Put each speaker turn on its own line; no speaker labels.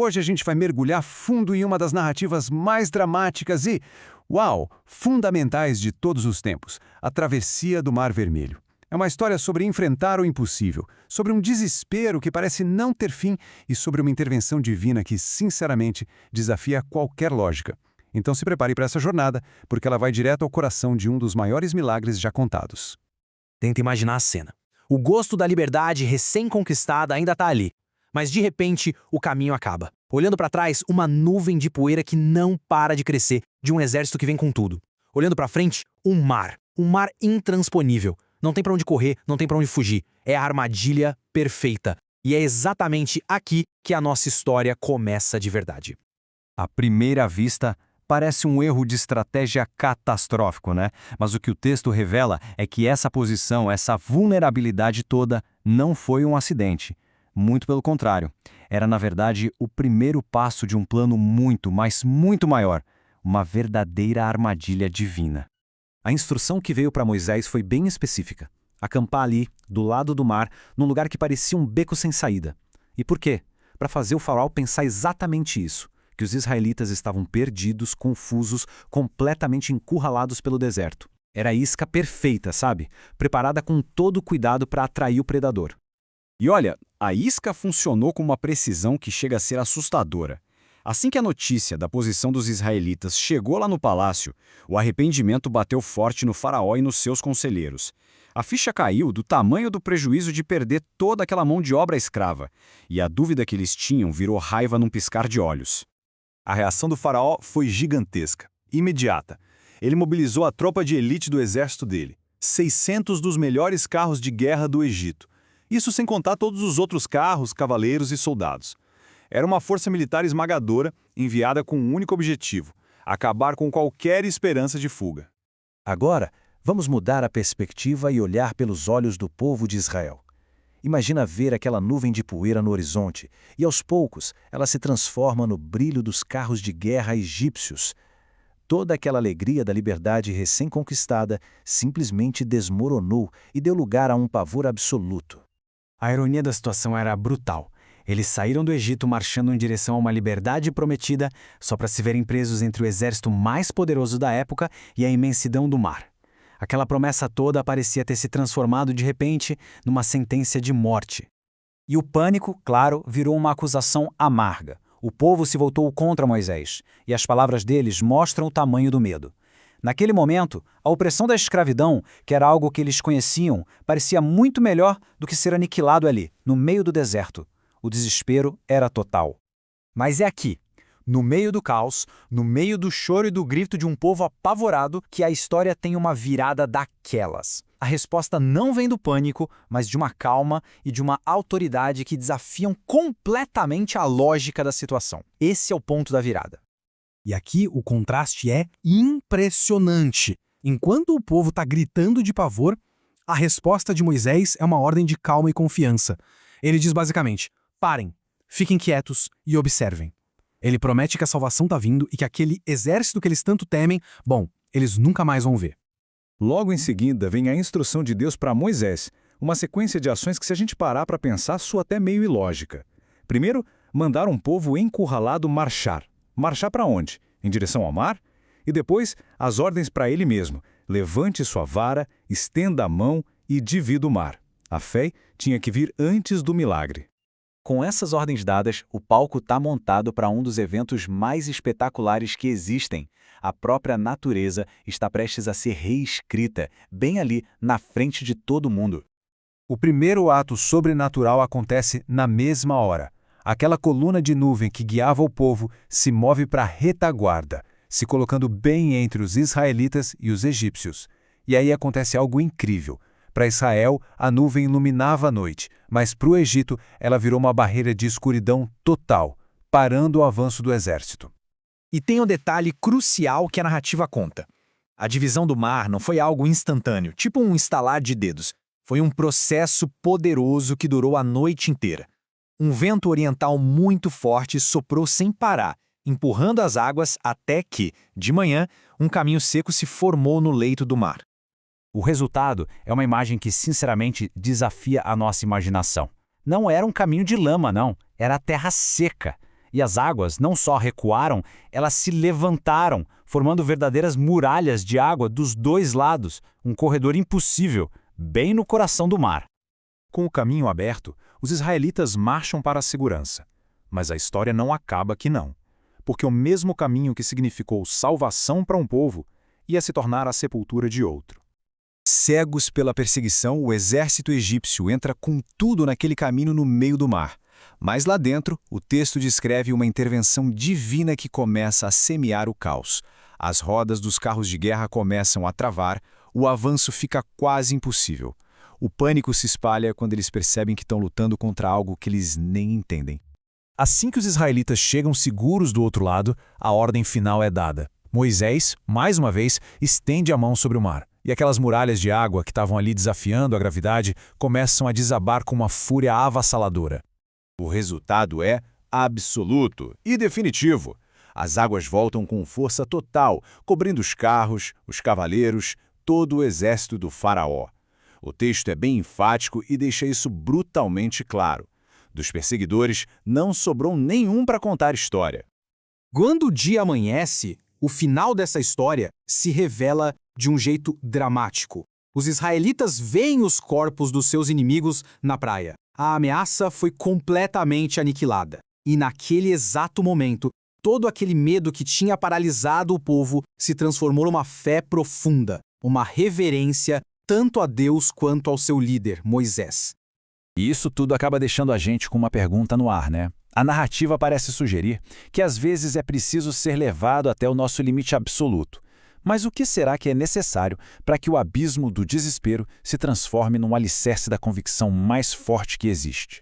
Hoje a gente vai mergulhar fundo em uma das narrativas mais dramáticas e, uau, fundamentais de todos os tempos, a travessia do Mar Vermelho. É uma história sobre enfrentar o impossível, sobre um desespero que parece não ter fim e sobre uma intervenção divina que, sinceramente, desafia qualquer lógica. Então se prepare para essa jornada, porque ela vai direto ao coração de um dos maiores milagres já contados.
Tenta imaginar a cena. O gosto da liberdade recém-conquistada ainda está ali. Mas de repente, o caminho acaba. Olhando para trás, uma nuvem de poeira que não para de crescer, de um exército que vem com tudo. Olhando para frente, um mar intransponível. Não tem para onde correr, não tem para onde fugir. É a armadilha perfeita. E é exatamente aqui que a nossa história começa de verdade.
À primeira vista, parece um erro de estratégia catastrófico, né? Mas o que o texto revela é que essa posição, essa vulnerabilidade toda, não foi um acidente. Muito pelo contrário. Era, na verdade, o primeiro passo de um plano muito, mas muito maior. Uma verdadeira armadilha divina.
A instrução que veio para Moisés foi bem específica. Acampar ali, do lado do mar, num lugar que parecia um beco sem saída. E por quê? Para fazer o faraó pensar exatamente isso. Que os israelitas estavam perdidos, confusos, completamente encurralados pelo deserto. Era a isca perfeita, sabe? Preparada com todo o cuidado para atrair o predador.
E olha, a isca funcionou com uma precisão que chega a ser assustadora. Assim que a notícia da posição dos israelitas chegou lá no palácio, o arrependimento bateu forte no faraó e nos seus conselheiros. A ficha caiu do tamanho do prejuízo de perder toda aquela mão de obra escrava, e a dúvida que eles tinham virou raiva num piscar de olhos.
A reação do faraó foi gigantesca, imediata. Ele mobilizou a tropa de elite do exército dele, 600 dos melhores carros de guerra do Egito. Isso sem contar todos os outros carros, cavaleiros e soldados. Era uma força militar esmagadora, enviada com um único objetivo: acabar com qualquer esperança de fuga.
Agora, vamos mudar a perspectiva e olhar pelos olhos do povo de Israel. Imagina ver aquela nuvem de poeira no horizonte, e aos poucos ela se transforma no brilho dos carros de guerra egípcios. Toda aquela alegria da liberdade recém-conquistada simplesmente desmoronou e deu lugar a um pavor absoluto.
A ironia da situação era brutal. Eles saíram do Egito marchando em direção a uma liberdade prometida só para se verem presos entre o exército mais poderoso da época e a imensidão do mar. Aquela promessa toda parecia ter se transformado de repente numa sentença de morte.
E o pânico, claro, virou uma acusação amarga. O povo se voltou contra Moisés, e as palavras deles mostram o tamanho do medo. Naquele momento, a opressão da escravidão, que era algo que eles conheciam, parecia muito melhor do que ser aniquilado ali, no meio do deserto. O desespero era total.
Mas é aqui, no meio do caos, no meio do choro e do grito de um povo apavorado, que a história tem uma virada daquelas. A resposta não vem do pânico, mas de uma calma e de uma autoridade que desafiam completamente a lógica da situação. Esse é o ponto da virada.
E aqui o contraste é impressionante. Enquanto o povo está gritando de pavor, a resposta de Moisés é uma ordem de calma e confiança. Ele diz basicamente: parem, fiquem quietos e observem. Ele promete que a salvação está vindo e que aquele exército que eles tanto temem, bom, eles nunca mais vão ver.
Logo em seguida vem a instrução de Deus para Moisés, uma sequência de ações que, se a gente parar para pensar, soa até meio ilógica. Primeiro, mandar um povo encurralado marchar. Marchar para onde? Em direção ao mar? E depois, as ordens para ele mesmo: levante sua vara, estenda a mão e divida o mar. A fé tinha que vir antes do milagre.
Com essas ordens dadas, o palco está montado para um dos eventos mais espetaculares que existem. A própria natureza está prestes a ser reescrita, bem ali, na frente de todo mundo.
O primeiro ato sobrenatural acontece na mesma hora. Aquela coluna de nuvem que guiava o povo se move para a retaguarda, se colocando bem entre os israelitas e os egípcios. E aí acontece algo incrível. Para Israel, a nuvem iluminava a noite, mas para o Egito, ela virou uma barreira de escuridão total, parando o avanço do exército.
E tem um detalhe crucial que a narrativa conta. A divisão do mar não foi algo instantâneo, tipo um estalar de dedos. Foi um processo poderoso que durou a noite inteira. Um vento oriental muito forte soprou sem parar, empurrando as águas até que, de manhã, um caminho seco se formou no leito do mar.
O resultado é uma imagem que, sinceramente, desafia a nossa imaginação. Não era um caminho de lama, não. Era a terra seca. E as águas não só recuaram, elas se levantaram, formando verdadeiras muralhas de água dos dois lados, um corredor impossível, bem no coração do mar.
Com o caminho aberto, os israelitas marcham para a segurança. Mas a história não acaba aqui não. Porque o mesmo caminho que significou salvação para um povo ia se tornar a sepultura de outro.
Cegos pela perseguição, o exército egípcio entra com tudo naquele caminho no meio do mar. Mas lá dentro, o texto descreve uma intervenção divina que começa a semear o caos. As rodas dos carros de guerra começam a travar, o avanço fica quase impossível. O pânico se espalha quando eles percebem que estão lutando contra algo que eles nem entendem.
Assim que os israelitas chegam seguros do outro lado, a ordem final é dada. Moisés, mais uma vez, estende a mão sobre o mar. E aquelas muralhas de água que estavam ali desafiando a gravidade começam a desabar com uma fúria avassaladora.
O resultado é absoluto e definitivo. As águas voltam com força total, cobrindo os carros, os cavaleiros, todo o exército do faraó. O texto é bem enfático e deixa isso brutalmente claro. Dos perseguidores, não sobrou nenhum para contar história.
Quando o dia amanhece, o final dessa história se revela de um jeito dramático. Os israelitas veem os corpos dos seus inimigos na praia. A ameaça foi completamente aniquilada. E naquele exato momento, todo aquele medo que tinha paralisado o povo se transformou numa fé profunda, uma reverência tanto a Deus quanto ao seu líder, Moisés.
E isso tudo acaba deixando a gente com uma pergunta no ar, né? A narrativa parece sugerir que às vezes é preciso ser levado até o nosso limite absoluto. Mas o que será que é necessário para que o abismo do desespero se transforme num alicerce da convicção mais forte que existe?